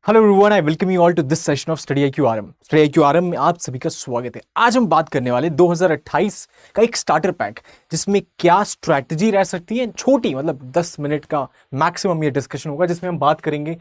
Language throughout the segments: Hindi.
Hello everyone, I welcome you all to this session of study IQ RM। Study IQ RM में आप सभी का स्वागत है। आज हम बात करने वाले 2028 का एक स्टार्टर पैक, जिसमें क्या स्ट्रैटेजी रह सकती है। छोटी मतलब 10 मिनट का मैक्सिमम ये डिस्कशन होगा, जिसमें हम बात करेंगे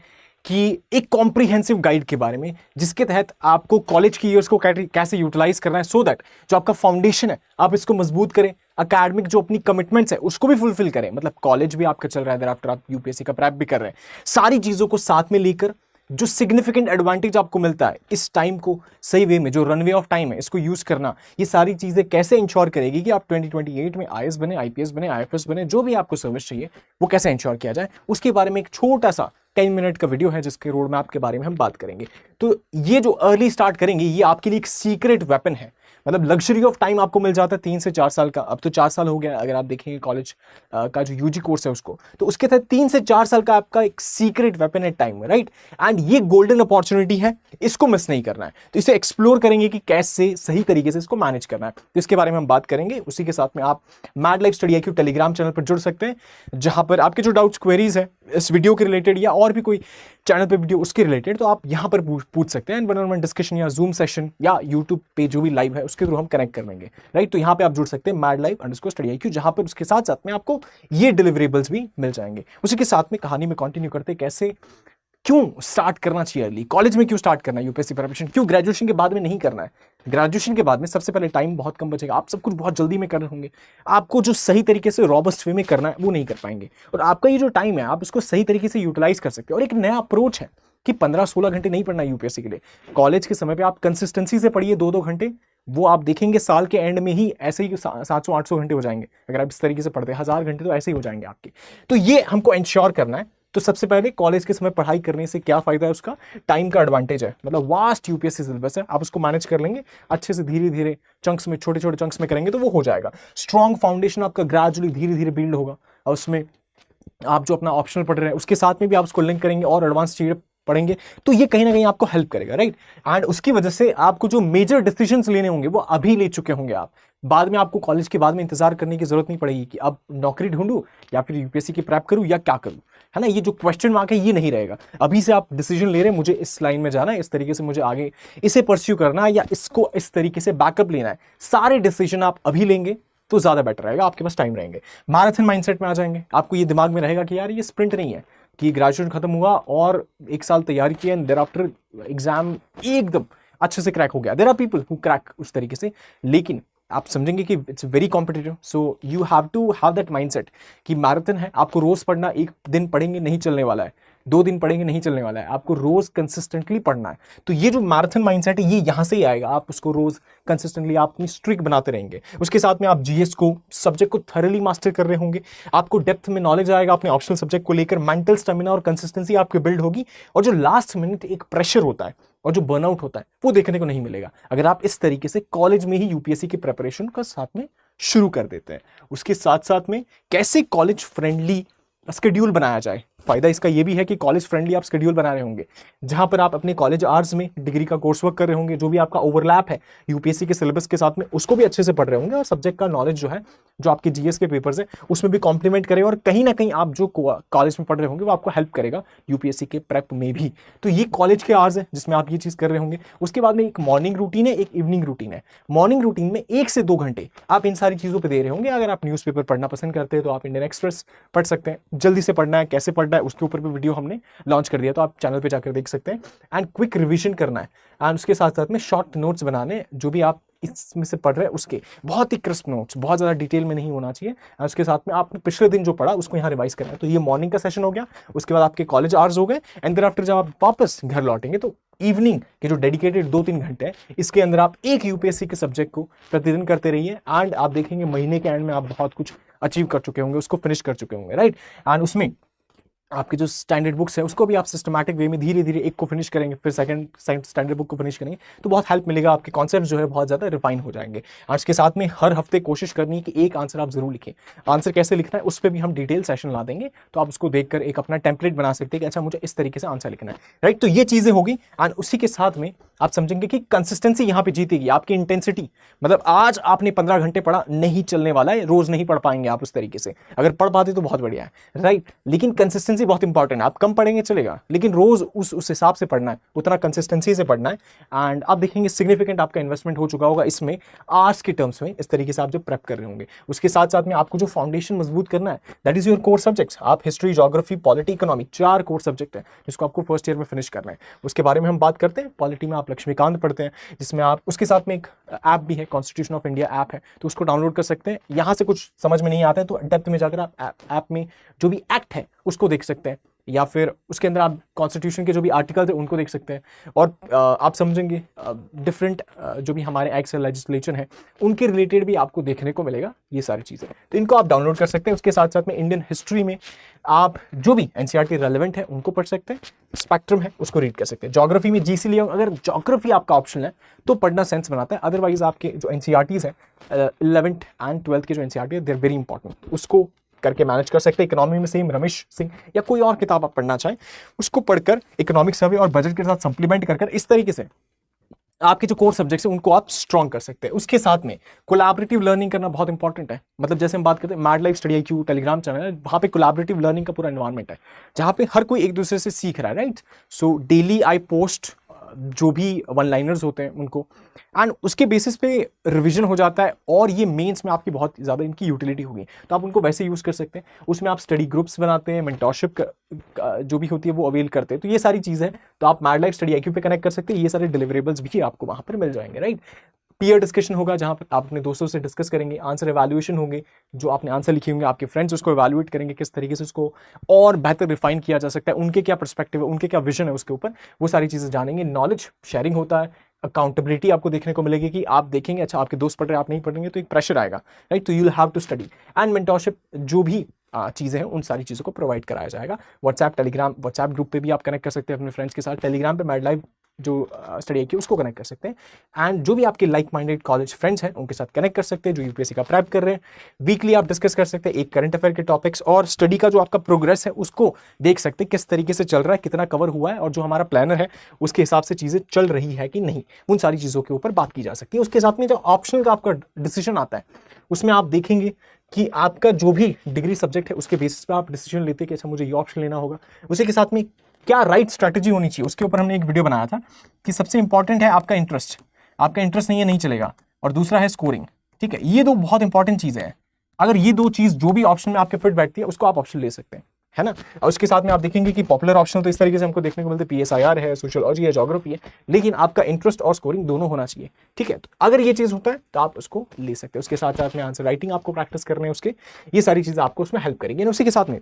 कि एक कॉम्प्रिहेंसिव गाइड के बारे में, जिसके तहत आपको कॉलेज की ईयर्स को कैसे यूटिलाइज करना है, सो दैट जो आपका फाउंडेशन है आप इसको मजबूत करें। अकेडमिक जो अपनी कमिटमेंट्स है उसको भी फुलफिल करें, मतलब कॉलेज भी आपका चल रहा है, आफ्टर आप यूपीएससी का प्रेप भी कर रहे हैं। सारी चीज़ों को साथ में लेकर जो सिग्निफिकेंट एडवांटेज आपको मिलता है, इस टाइम को सही वे में, जो रनवे ऑफ टाइम है, इसको यूज करना, ये सारी चीजें कैसे इंश्योर करेगी कि आप 2028 में IAS बने, IPS बने, IFS बने, जो भी आपको सर्विस चाहिए वो कैसे इंश्योर किया जाए, उसके बारे में एक छोटा सा 10 मिनट का वीडियो है, जिसके रोड मैप के बारे में हम बात करेंगे। तो ये जो अर्ली स्टार्ट करेंगे, ये आपके लिए एक सीक्रेट वेपन है। मतलब लग्जरी ऑफ टाइम आपको मिल जाता है 3 से 4 साल का। अब तो 4 साल हो गया अगर आप देखेंगे कॉलेज का जो यूजी कोर्स है उसको, तो उसके तहत 3 से 4 साल का आपका एक सीक्रेट वेपन है टाइम में, राइट। एंड ये गोल्डन अपॉर्चुनिटी है, इसको मिस नहीं करना है। तो इसे एक्सप्लोर करेंगे कि कैसे सही तरीके से इसको मैनेज करना है, तो इसके बारे में हम बात करेंगे। उसी के साथ में आप mad life study IQ Telegram channel पर जुड़ सकते हैं, जहां पर आपके जो डाउट्स क्वेरीज है इस वीडियो के रिलेटेड या और भी कोई चैनल पे वीडियो उसके रिलेटेड, तो आप यहां पर पूछ सकते हैं। 1-on-1 डिस्कशन या जूम सेशन या यूट्यूब पे जो भी लाइव है उसके थ्रू हम कनेक्ट कर लेंगे, राइट। तो यहां पे आप जुड़ सकते हैं mad_life_study_IQ, जहां पर उसके साथ साथ में आपको ये डिलीवरेबल्स भी मिल जाएंगे। उसी के साथ में कहानी में कंटिन्यू करते हैं, कैसे क्यों स्टार्ट करना चाहिए अर्ली, कॉलेज में क्यों स्टार्ट करना है यूपीएससी प्रिपरेशन, क्यों ग्रेजुएशन के बाद में नहीं करना है। ग्रेजुएशन के बाद में सबसे पहले टाइम बहुत कम बचेगा, आप सब कुछ बहुत जल्दी में कर रहे होंगे, आपको जो सही तरीके से रॉबस्ट वे में करना है वो नहीं कर पाएंगे, और आपका ये जो टाइम है आप इसको सही तरीके से यूटिलाइज कर सकते हो। और एक नया अप्रोच है कि 15-16 घंटे नहीं पढ़ना यूपीएससी के लिए। कॉलेज के समय पे आप कंसिस्टेंसी से पढ़िए 2-2 घंटे, वो आप देखेंगे साल के एंड में ही ऐसे ही 700-800 घंटे हो जाएंगे। अगर आप इस तरीके से पढ़ते हैं 1000 घंटे, तो ऐसे ही हो जाएंगे आपके। तो ये हमको इंश्योर करना है। तो सबसे पहले कॉलेज के समय पढ़ाई करने से क्या फायदा है, उसका टाइम का एडवांटेज है। मतलब वास्ट यूपीएससी सिलेबस है, आप उसको मैनेज कर लेंगे अच्छे से, धीरे धीरे चंक्स में, छोटे छोटे चंक्स में करेंगे तो वो हो जाएगा। स्ट्रॉन्ग फाउंडेशन आपका ग्रेजुअली धीरे धीरे बिल्ड होगा, और उसमें आप जो अपना ऑप्शनल पढ़ रहे हैं उसके साथ में भी आप उसको लिंक करेंगे और एडवांस चीजें पढ़ेंगे, तो ये कहीं ना कहीं आपको हेल्प करेगा, राइट। एंड उसकी वजह से आपको जो मेजर डिसीजंस लेने होंगे वो अभी ले चुके होंगे आप। बाद में आपको कॉलेज के बाद में इंतजार करने की जरूरत नहीं पड़ेगी कि अब नौकरी ढूंढूं या फिर यूपीएससी की प्रेप करूं या क्या करूं, है ना। ये जो क्वेश्चन मार्क है ये नहीं रहेगा। अभी से आप डिसीजन ले रहे हैं, मुझे इस लाइन में जाना है, इस तरीके से मुझे आगे इसे परस्यू करना है, या इसको इस तरीके से बैकअप लेना है। सारे डिसीजन आप अभी लेंगे तो ज्यादा बेटर रहेगा, आपके पास टाइम रहेंगे। मैराथन माइंडसेट में आ जाएंगे, आपको ये दिमाग में रहेगा कि यार ये स्प्रिंट नहीं है कि ग्रेजुएशन खत्म हुआ और 1 साल तैयारी की एंड देयर आफ्टर एग्जाम एकदम अच्छे से क्रैक हो गया। There are people who crack उस तरीके से, लेकिन आप समझेंगे कि it's very competitive. So you have to have that mindset कि मैराथन है, आपको रोज पढ़ना, एक दिन पढ़ेंगे नहीं चलने वाला है, 2 दिन पढ़ेंगे नहीं चलने वाला है, आपको रोज कंसिस्टेंटली पढ़ना है। तो ये जो मैराथन माइंडसेट है ये यहां से ही आएगा। आप उसको रोज कंसिस्टेंटली आप अपनी स्ट्रिक बनाते रहेंगे। उसके साथ में आप जीएस को, सब्जेक्ट को थरली मास्टर कर रहे होंगे, आपको डेप्थ में नॉलेज आएगा अपने ऑप्शनल सब्जेक्ट को लेकर, मेंटल स्टेमिना और कंसिस्टेंसी आपकी बिल्ड होगी। और जो लास्ट मिनट एक प्रेशर होता है और जो बर्नआउट होता है वो देखने को नहीं मिलेगा, अगर आप इस तरीके से कॉलेज में ही यूपीएससी की प्रिपरेशन का साथ में शुरू कर देते हैं। उसके साथ साथ में कैसे कॉलेज फ्रेंडली स्केड्यूल बनाया जाए। फायदा इसका ये भी है कि कॉलेज फ्रेंडली आप स्केड्यूल बना रहे होंगे, जहां पर आप अपने कॉलेज आवर्स में डिग्री का कोर्स वर्क कर रहे होंगे, जो भी आपका ओवरलैप है यूपीएससी के सिलेबस के साथ में उसको भी अच्छे से पढ़ रहे होंगे, और सब्जेक्ट का नॉलेज जो है, जो आपके जीएस के पेपर्स है उसमें भी कॉम्प्लीमेंट करेगा, और कहीं ना कहीं आप जो कॉलेज में पढ़ रहे होंगे वो आपको हेल्प करेगा यूपीएससी के प्रेप में भी। तो ये कॉलेज के आवर्स है जिसमें आप ये चीज कर रहे होंगे। उसके बाद में एक मॉर्निंग रूटीन है, एक इवनिंग रूटीन है। मॉर्निंग रूटीन में 1 से 2 घंटे आप इन सारी चीजों पर दे रहे होंगे। अगर आप न्यूज़पेपर पढ़ना पसंद करते हैं तो आप इंडियन एक्सप्रेस पढ़ सकते हैं। जल्दी से पढ़ना है, कैसे पढ़ना है, उसके ऊपर भी वीडियो हमने लॉन्च कर दिया, तो आप चैनल पे जाकर देख सकते हैं। एंड क्विक रिवीजन करना है, एंड उसके साथ साथ में शॉर्ट नोट्स बनाने, जो भी आप इसमें से पढ़ रहे हैं उसके बहुत ही क्रिस्प नोट्स, बहुत ज़्यादा डिटेल में नहीं होना चाहिए। और उसके साथ में आपने पिछले दिन जो पढ़ा उसको यहाँ रिवाइज करना है। तो ये मॉर्निंग का सेशन हो गया। उसके बाद आपके कॉलेज आवर्स हो गए, एंड देयर आफ्टर जब आप वापस घर लौटेंगे तो इवनिंग के जो डेडिकेटेड 2-3 घंटे हैं, इसके अंदर आप एक यूपीएससी के सब्जेक्ट को प्रतिदिन करते रहिए, एंड आप देखेंगे महीने के एंड में आप बहुत कुछ अचीव कर चुके होंगे, उसको फिनिश कर चुके होंगे, राइट। एंड उसमें आपकी जो स्टैंडर्ड बुक्स है उसको भी आप सिस्टमैटिक वे में धीरे धीरे एक को फिनिश करेंगे, फिर सेकंड स्टैंडर्ड बुक को फिनिश करेंगे, तो बहुत हेल्प मिलेगा। आपके कॉन्सेप्ट जो है बहुत ज़्यादा रिफाइन हो जाएंगे। आज के साथ में हर हफ्ते कोशिश करनी है कि एक आंसर आप जरूर लिखें। आंसर कैसे लिखना है उस पर भी हम डिटेल सेशन ला देंगे, तो आप उसको देखकर एक अपना टेम्पलेट बना सकते हैं कि अच्छा मुझे इस तरीके से आंसर लिखना है, राइट। तो ये चीज़ें होगी। एंड उसी के साथ में आप समझेंगे कि कंसिस्टेंसी यहां पे जीतेगी, आपकी इंटेंसिटी। मतलब आज आपने 15 घंटे पढ़ा, नहीं चलने वाला है, रोज नहीं पढ़ पाएंगे आप उस तरीके से। अगर पढ़ पाते तो बहुत बढ़िया है, राइट। लेकिन कंसिस्टेंसी बहुत इंपॉर्टेंट है। आप कम पढ़ेंगे चलेगा, लेकिन रोज उस हिसाब से पढ़ना है, उतना कंसिस्टेंसी से पढ़ना है। एंड आप देखेंगे सिग्निफिकेंट आपका इन्वेस्टमेंट हो चुका होगा इसमें, आर्ट्स के टर्म्स में, इस तरीके से आप जब प्रेप कर रहे होंगे। उसके साथ साथ में आपको जो फाउंडेशन मजबूत करना है, that is your core subjects. आप history, geography, polity, economy, 4 core subject है जिसको आपको फर्स्ट ईयर में फिनिश करना है। उसके बारे में हम बात करते हैं। पॉलिटी में आप लक्ष्मीकांत पढ़ते हैं, जिसमें आप, उसके साथ में एक ऐप भी है, कॉन्स्टिट्यूशन ऑफ इंडिया ऐप है, तो उसको डाउनलोड कर सकते हैं। यहाँ से कुछ समझ में नहीं आता है तो डेप्थ में जाकर आप ऐप में जो भी एक्ट है उसको देख सकते हैं, या फिर उसके अंदर आप कॉन्स्टिट्यूशन के जो भी आर्टिकल्स है उनको देख सकते हैं। और आप समझेंगे डिफरेंट जो भी हमारे एक्ट्स है, लेजिस्लेशन है, उनके रिलेटेड भी आपको देखने को मिलेगा ये सारी चीज़ें। तो इनको आप डाउनलोड कर सकते हैं। उसके साथ साथ में इंडियन हिस्ट्री में आप जो भी एनसीईआरटी रेलेवेंट है उनको पढ़ सकते हैं। स्पेक्ट्रम है उसको रीड कर सकते हैं। ज्योग्राफी में जीसी लिया, अगर ज्योग्राफी आपका ऑप्शन है तो पढ़ना सेंस बनाता है। अदरवाइज आपके जो एनसीईआरटीज है 11th एंड 12th के जो एनसीईआरटी है, दे आर वेरी इंपॉर्टेंट, उसको करके मैनेज कर सकते हैं। इकोनॉमी में सेम रमेश सिंह या कोई और किताब आप पढ़ना चाहें उसको पढ़कर इकोनॉमिक सर्वे और बजट के साथ सप्लीमेंट कर इस तरीके से आपके जो कोर सब्जेक्ट्स हैं उनको आप स्ट्रॉन्ग कर सकते हैं। उसके साथ में कोलैबोरेटिव लर्निंग करना बहुत इंपॉर्टेंट है। मतलब जैसे हम बात करते हैं mad life study IQ Telegram channel है, वहाँ पे कोलैबोरेटिव लर्निंग का पूरा एनवायरनमेंट है जहाँ पे हर कोई एक दूसरे से सीख रहा है, right. So daily I post जो भी वन लाइनर्स होते हैं उनको, एंड उसके बेसिस पे रिवीजन हो जाता है और ये मेंस में आपकी बहुत ज़्यादा इनकी यूटिलिटी होगी, तो आप उनको वैसे यूज़ कर सकते हैं। उसमें आप स्टडी ग्रुप्स बनाते हैं, मेंटरशिप जो भी होती है वो अवेल करते हैं। तो ये सारी चीज़ें तो आप मैड लाइफ स्टडी IQ पे कनेक्ट कर सकते हैं। ये सारे डिलीवरेबल्स भी आपको वहाँ पर मिल जाएंगे, राइट। पीयर डिस्कशन होगा जहाँ पर आप अपने दोस्तों से डिस्कस करेंगे। आंसर एवैल्यूएशन होंगे, जो आपने आंसर लिखे होंगे आपके फ्रेंड्स उसको एवैल्यूएट करेंगे, किस तरीके से उसको और बेहतर रिफाइन किया जा सकता है, उनके क्या पर्सपेक्टिव है, उनके क्या विजन है उसके ऊपर, वो सारी चीज़ें जानेंगे। नॉलेज शेयरिंग होता है, अकाउंटेबिलिटी आपको देखने को मिलेगी कि आप देखेंगे अच्छा आपके दोस्त पढ़ रहे हैं, आप नहीं पढ़ेंगे तो एक प्रेशर आएगा, राइट। तो you will have to study. And mentorship जो भी चीज़ें हैं उन सारी चीज़ों को प्रोवाइड कराया जाएगा। व्हाट्सएप, टेलीग्राम, व्हाट्सएप ग्रुप पे भी आप कनेक्ट कर सकते हैं अपने फ्रेंड्स के साथ। टेलीग्राम पे मैड लाइव जो स्टडी IQ उसको कनेक्ट कर सकते हैं। एंड जो भी आपके लाइक माइंडेड कॉलेज फ्रेंड्स हैं उनके साथ कनेक्ट कर सकते हैं जो यूपीएससी का प्रेप कर रहे हैं। वीकली आप डिस्कस कर सकते हैं एक करंट अफेयर के टॉपिक्स, और स्टडी का जो आपका प्रोग्रेस है उसको देख सकते हैं किस तरीके से चल रहा है, कितना कवर हुआ है, और जो हमारा प्लानर है उसके हिसाब से चीज़ें चल रही है कि नहीं, उन सारी चीज़ों के ऊपर बात की जा सकती है। उसके साथ में जो ऑप्शनल का आपका डिसीजन आता है उसमें आप देखेंगे कि आपका जो भी डिग्री सब्जेक्ट है उसके बेसिस पे आप डिसीजन लेते हैं कि अच्छा मुझे ये ऑप्शन लेना होगा। उसी के साथ में क्या राइट स्ट्रैटेजी होनी चाहिए, उसके ऊपर हमने एक वीडियो बनाया था कि सबसे इंपॉर्टेंट है आपका इंटरेस्ट। आपका इंटरेस्ट नहीं है नहीं चलेगा, और दूसरा है स्कोरिंग, ठीक है। ये दो बहुत इंपॉर्टेंट चीज़ें हैं। अगर ये दो चीज़ जो भी ऑप्शन में आपके फिट बैठती है उसको आप ऑप्शन ले सकते हैं, है ना। और उसके साथ में आप देखेंगे कि पॉपुलर ऑप्शन तो इस तरीके से हमको देखने को मिलते हैं, PSIR है, सोशियोलॉजी है, ज्योग्राफी है, लेकिन आपका इंटरेस्ट और स्कोरिंग दोनों होना चाहिए, ठीक है। तो अगर ये चीज़ होता है तो आप उसको ले सकते हैं। उसके साथ साथ में आंसर राइटिंग आपको प्रैक्टिस करने हैं उसके, ये सारी चीज़ें आपको उसमें हेल्प करेंगी। उसी के साथ में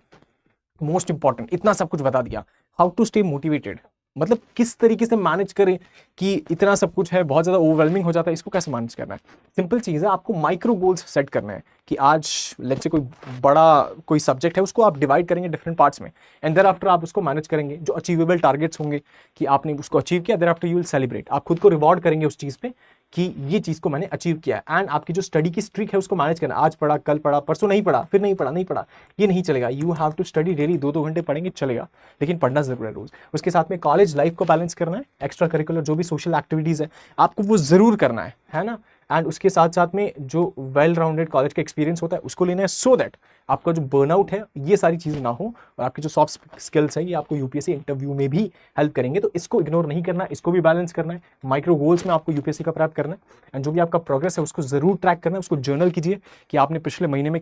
मोस्ट इंपॉर्टेंट, इतना सब कुछ बता दिया, हाउ टू स्टे मोटिवेटेड, मतलब किस तरीके से मैनेज करें कि इतना सब कुछ है, बहुत ज़्यादा ओवरवेलमिंग हो जाता है, इसको कैसे मैनेज करना है। सिंपल चीज़ है, आपको माइक्रो गोल्स सेट करना है कि आज लेट्स से कोई बड़ा कोई सब्जेक्ट है उसको आप डिवाइड करेंगे डिफरेंट पार्ट्स में, एंड देयर आफ्टर आप उसको मैनेज करेंगे। जो अचीवेबल टारगेट्स होंगे कि आपने उसको अचीव किया, there after you will celebrate, आप खुद को रिवॉर्ड करेंगे उस चीज़ पे कि ये चीज़ को मैंने अचीव किया। एंड आपकी जो स्टडी की स्ट्रीक है उसको मैनेज करना, आज पढ़ा, कल पढ़ा, परसों नहीं पढ़ा, फिर नहीं पढ़ा, ये नहीं चलेगा। You have to study daily, 2-2 घंटे पढ़ेंगे चलेगा, लेकिन पढ़ना जरूर है रोज। उसके साथ में कॉलेज लाइफ को बैलेंस करना है, एक्स्ट्रा करिकुलर जो भी सोशल एक्टिविटीज़ है आपको वो ज़रूर करना है ना। एंड उसके साथ साथ में जो वेल राउंडेड कॉलेज का एक्सपीरियंस होता है उसको लेना है, सो दैट आपका जो बर्नआउट है ये सारी चीज़ें ना हो, और आपकी जो सॉफ्ट स्किल्स है ये आपको यूपीएससी इंटरव्यू में भी हेल्प करेंगे। तो इसको इग्नोर नहीं करना है, इसको भी बैलेंस करना है। माइक्रो गोल्स में आपको यूपीएससी का प्रेप करना है, एंड जो भी आपका प्रोग्रेस है उसको ज़रूर ट्रैक करना है। उसको जर्नल कीजिए कि आपने पिछले महीने में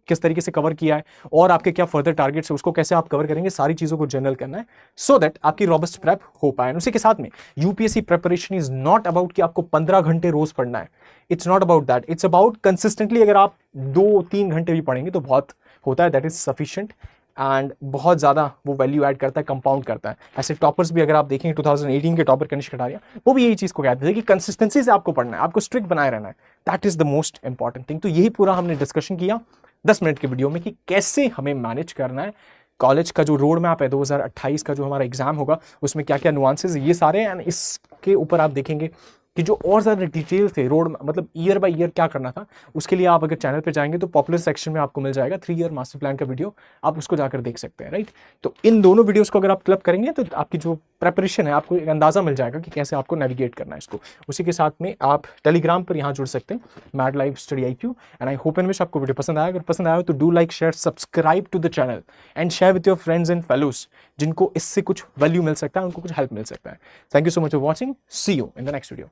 किस तरीके से कवर किया है, और आपके क्या फर्दर टारगेट्स है उसको कैसे आप कवर करेंगे, सारी चीज़ों को जर्नल करना है, सो दैट आपकी रॉबस्ट प्रेप हो पाए। उसी के साथ में UPSC preparation is not about कि आपको 15 घंटे रोज पढ़ना है, it's not about that, it's about consistently अगर आप 2-3 घंटे भी पढ़ेंगे तो बहुत होता है, दैट इज सफिशिएंट, एंड बहुत ज़्यादा वो वैल्यू ऐड करता है, कंपाउंड करता है। ऐसे टॉपर्स भी अगर आप देखेंगे 2018 के टॉपर कनिष्क कटारिया, वो भी यही चीज़ को कहते थे कि कंसिस्टेंसी से आपको पढ़ना है, आपको स्ट्रिक्ट बनाए रहना है, that is the most important thing. तो यही पूरा हमने डिस्कशन किया 10 मिनट के वीडियो में कि कैसे हमें मैनेज करना है कॉलेज का जो रोड मैप है 2028 का जो हमारा एग्जाम होगा उसमें क्या क्या नुआंसेस ये सारे, एंड इसके ऊपर आप देखेंगे कि जो और ज़्यादा डिटेल थे रोड मतलब ईयर बाय ईयर क्या करना था, उसके लिए आप अगर चैनल पे जाएंगे तो पॉपुलर सेक्शन में आपको मिल जाएगा 3 ईयर मास्टर प्लान का वीडियो, आप उसको जाकर देख सकते हैं, राइट। तो इन दोनों वीडियोस को अगर आप क्लब करेंगे तो आपकी जो प्रेपरेशन है आपको एक अंदाज़ा मिल जाएगा कि कैसे आपको नेविगेट करना है इसको। उसी के साथ में आप टेलीग्राम पर यहाँ जुड़ सकते हैं, mad live study IQ। And I hope and wish आपको वीडियो पसंद आया। अगर पसंद आया तो do like, share, subscribe to the channel and share with your friends and fellows जिनको इससे कुछ वैल्यू मिल सकता है, उनको कुछ हेल्प मिल सकता है। Thank you so much for watching, see you in the next video.